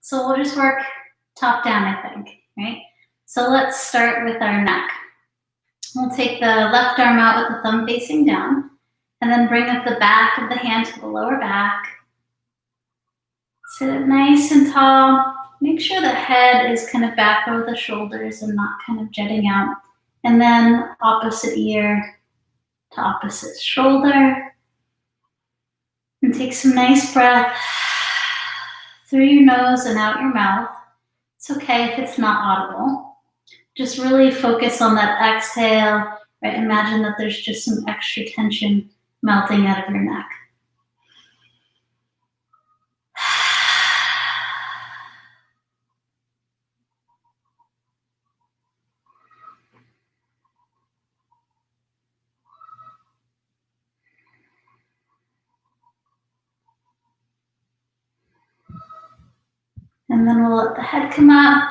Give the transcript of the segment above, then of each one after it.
So we'll just work top down, I think, right? So let's start with our neck. We'll take the left arm out with the thumb facing down, and then bring up the back of the hand to the lower back. Sit up nice and tall. Make sure the head is kind of back over the shoulders and not kind of jutting out. And then opposite ear to opposite shoulder. And take some nice breath through your nose and out your mouth. It's okay if it's not audible. Just really focus on that exhale. Right? Imagine that there's just some extra tension melting out of your neck. And then we'll let the head come up.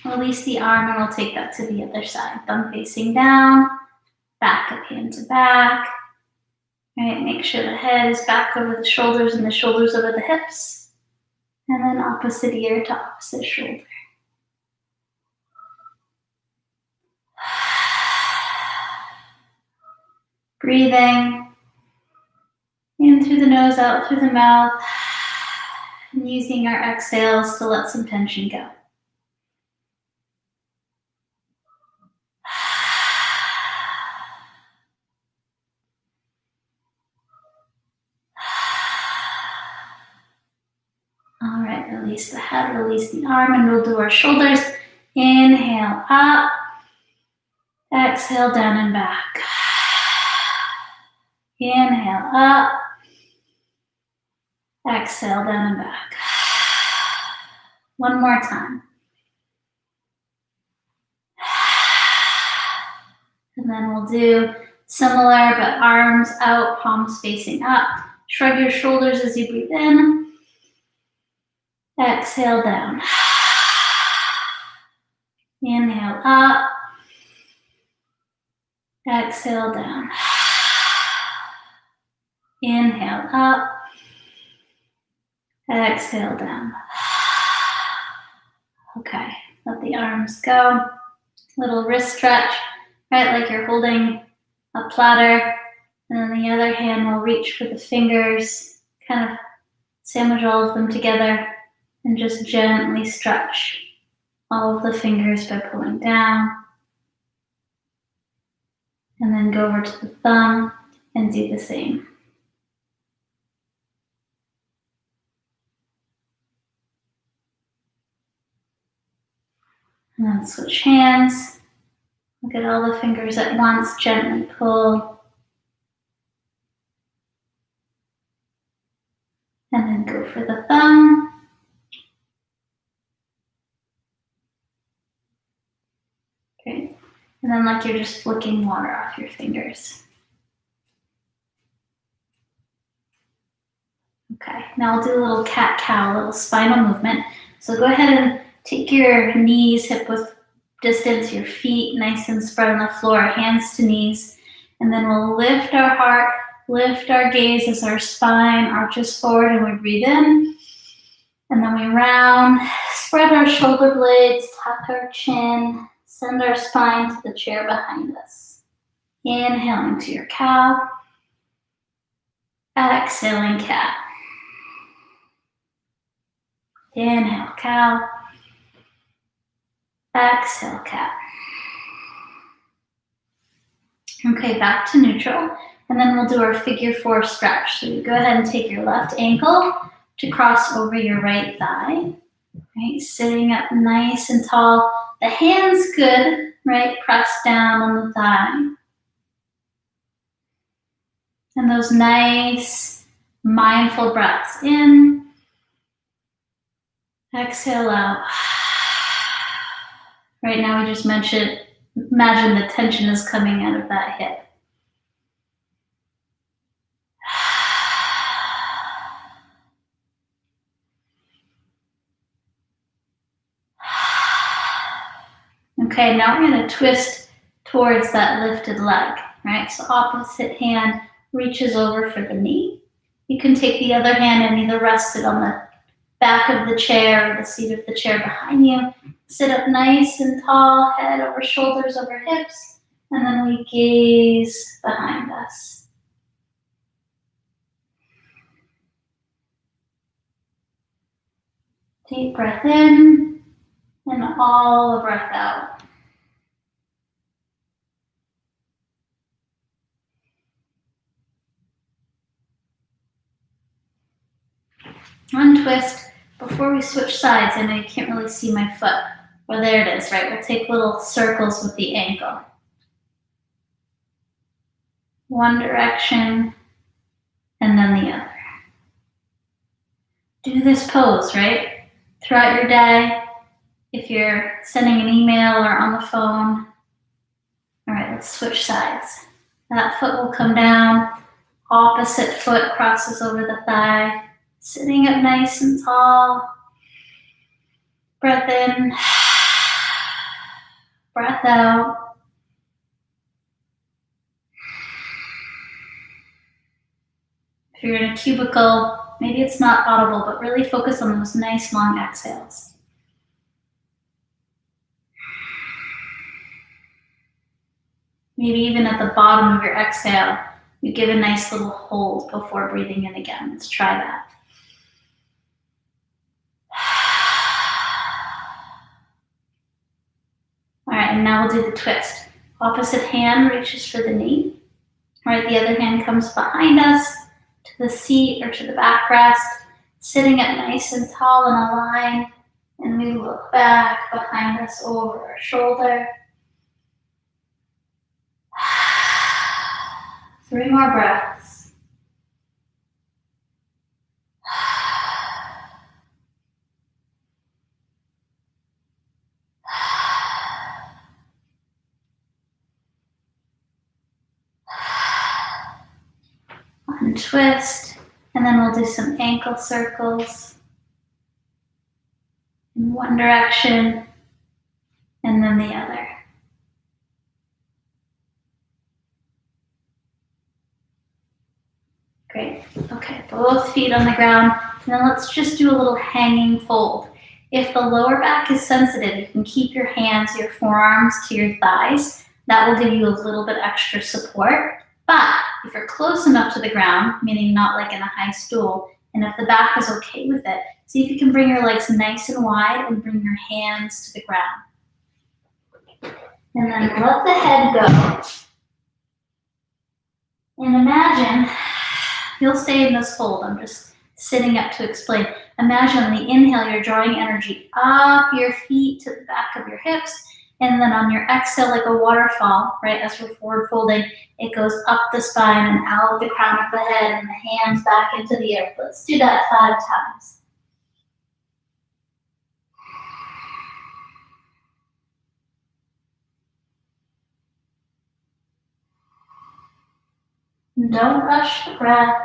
Release the arm and we'll take that to the other side. Thumb facing down, back of hand to back. Right, make sure the head is back over the shoulders and the shoulders over the hips. And then opposite ear to opposite shoulder. Breathing in through the nose, out through the mouth. And using our exhales to let some tension go. All right, release the head, release the arm, and we'll do our shoulders. Inhale up, exhale down and back. Inhale up, exhale down and back. One more time. And then we'll do similar, but arms out, palms facing up. Shrug your shoulders as you breathe in. Exhale down. Inhale up. Exhale down. Inhale up. Exhale down. Okay, let the arms go. Little wrist stretch, right, like you're holding a platter. And then the other hand will reach for the fingers, kind of sandwich all of them together. And just gently stretch all of the fingers by pulling down. And then go over to the thumb and do the same. And then switch hands. Look at all the fingers at once, gently pull. And then go for the thumb. Great. And then like you're just flicking water off your fingers. Okay, now we'll do a little cat-cow, a little spinal movement. So go ahead and take your knees hip width distance, your feet nice and spread on the floor, hands to knees. And then we'll lift our heart, lift our gaze as our spine arches forward and we breathe in. And then we round, spread our shoulder blades, tuck our chin, send our spine to the chair behind us. Inhaling to your cow. Exhaling cat. Inhale, cow. Exhale, cat. Okay, back to neutral. And then we'll do our figure 4 stretch. So you go ahead and take your left ankle to cross over your right thigh. Right, sitting up nice and tall. The hands good, right? Press down on the thigh. And those nice, mindful breaths in. Exhale out. Right now we just imagine the tension is coming out of that hip. Okay, now we're going to twist towards that lifted leg, right? So opposite hand reaches over for the knee. You can take the other hand and either rest it on the back of the chair or the seat of the chair behind you. Sit up nice and tall, head over shoulders over hips, and then we gaze behind us. Deep breath in and all the breath out. Untwist. Before we switch sides, I know you can't really see my foot. Well, there it is, right? We'll take little circles with the ankle. One direction, and then the other. Do this pose, right? Throughout your day, if you're sending an email or on the phone. All right, let's switch sides. That foot will come down, opposite foot crosses over the thigh, sitting up nice and tall. Breath in, breath out. If you're in a cubicle, maybe it's not audible, but really focus on those nice long exhales. Maybe even at the bottom of your exhale, you give a nice little hold before breathing in again. Let's try that. All right, and now we'll do the twist. Opposite hand reaches for the knee. All right, the other hand comes behind us to the seat or to the backrest, sitting up nice and tall in a line, and we look back behind us over our shoulder. 3 more breaths. Untwist, and then we'll do some ankle circles in one direction and then the other. Great. Okay, both feet on the ground, and then let's just do a little hanging fold. If the lower back is sensitive, you can keep your hands, your forearms to your thighs. That will give you a little bit extra support. But if you're close enough to the ground, meaning not like in a high stool, and if the back is okay with it, see if you can bring your legs nice and wide and bring your hands to the ground. And then let the head go. And imagine, you'll stay in this fold, I'm just sitting up to explain. Imagine on the inhale, you're drawing energy up your feet to the back of your hips, and then on your exhale, like a waterfall, right, as we're forward folding, it goes up the spine and out the crown of the head and the hands back into the earth. Let's do that 5 times. Don't rush the breath.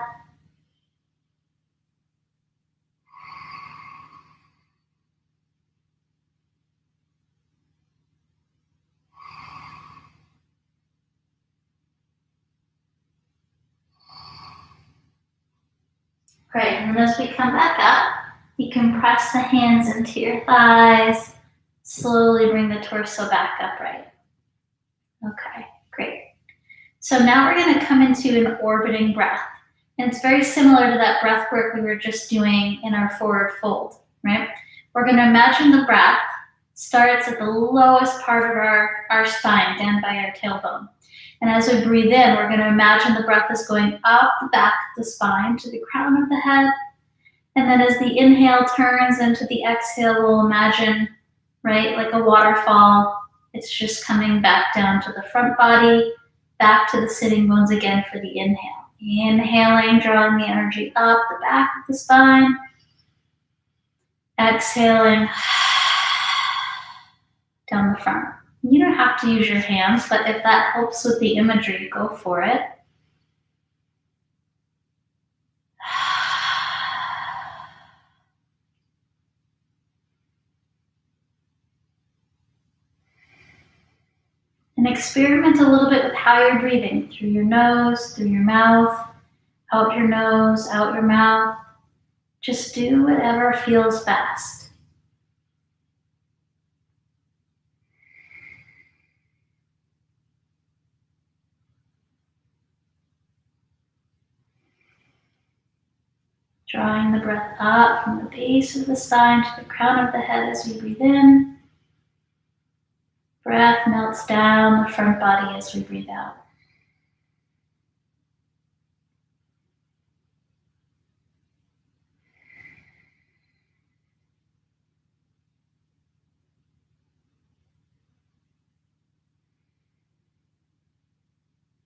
Great, and then as we come back up, you can press the hands into your thighs, slowly bring the torso back upright. Okay, great. So now we're going to come into an orbiting breath. And it's very similar to that breath work we were just doing in our forward fold, right? We're going to imagine the breath starts at the lowest part of our spine, down by our tailbone. And as we breathe in, we're going to imagine the breath is going up the back of the spine to the crown of the head. And then as the inhale turns into the exhale, we'll imagine, right, like a waterfall, it's just coming back down to the front body, back to the sitting bones again for the inhale. Inhaling, drawing the energy up the back of the spine. Exhaling, down the front. You don't have to use your hands, but if that helps with the imagery, go for it. And experiment a little bit with how you're breathing. Through your nose, through your mouth, out your nose, out your mouth. Just do whatever feels best. Drawing the breath up from the base of the spine to the crown of the head as we breathe in. Breath melts down the front body as we breathe out.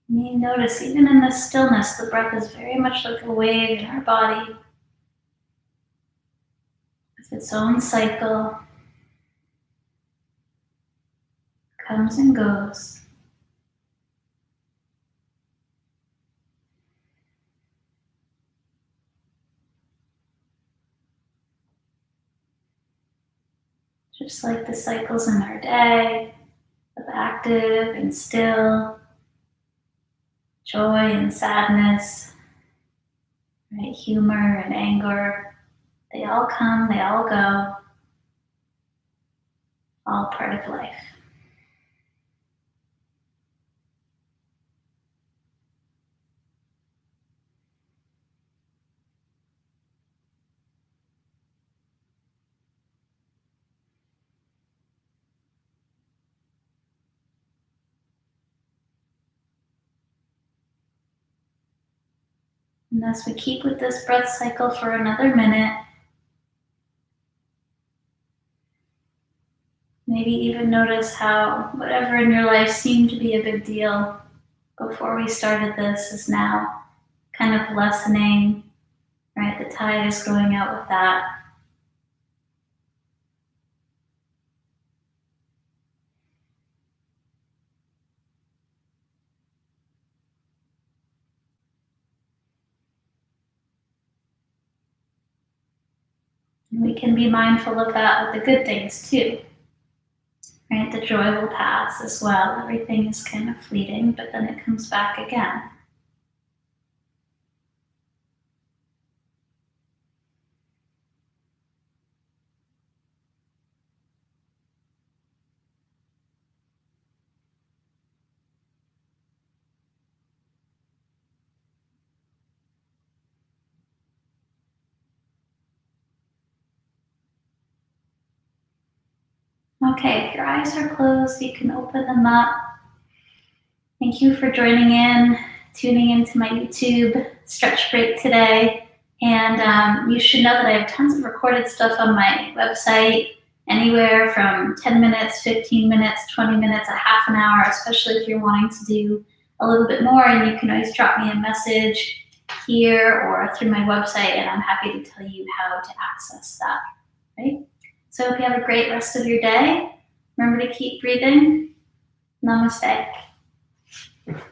You may notice even in this stillness, the breath is very much like a wave in our body with its own cycle, comes and goes. Just like the cycles in our day of active and still, joy and sadness, right? Humor and anger, they all come, they all go, all part of life. And as we keep with this breath cycle for another minute, maybe even notice how whatever in your life seemed to be a big deal before we started this is now kind of lessening, right? The tide is going out with that. And we can be mindful of that with the good things too, right? The joy will pass as well. Everything is kind of fleeting, but then it comes back again. Okay, if your eyes are closed, you can open them up. Thank you for joining in, tuning into my YouTube stretch break today. And you should know that I have tons of recorded stuff on my website, anywhere from 10 minutes, 15 minutes, 20 minutes, a half an hour, especially if you're wanting to do a little bit more. And you can always drop me a message here or through my website, and I'm happy to tell you how to access that, right? So I hope you have a great rest of your day. Remember to keep breathing. Namaste.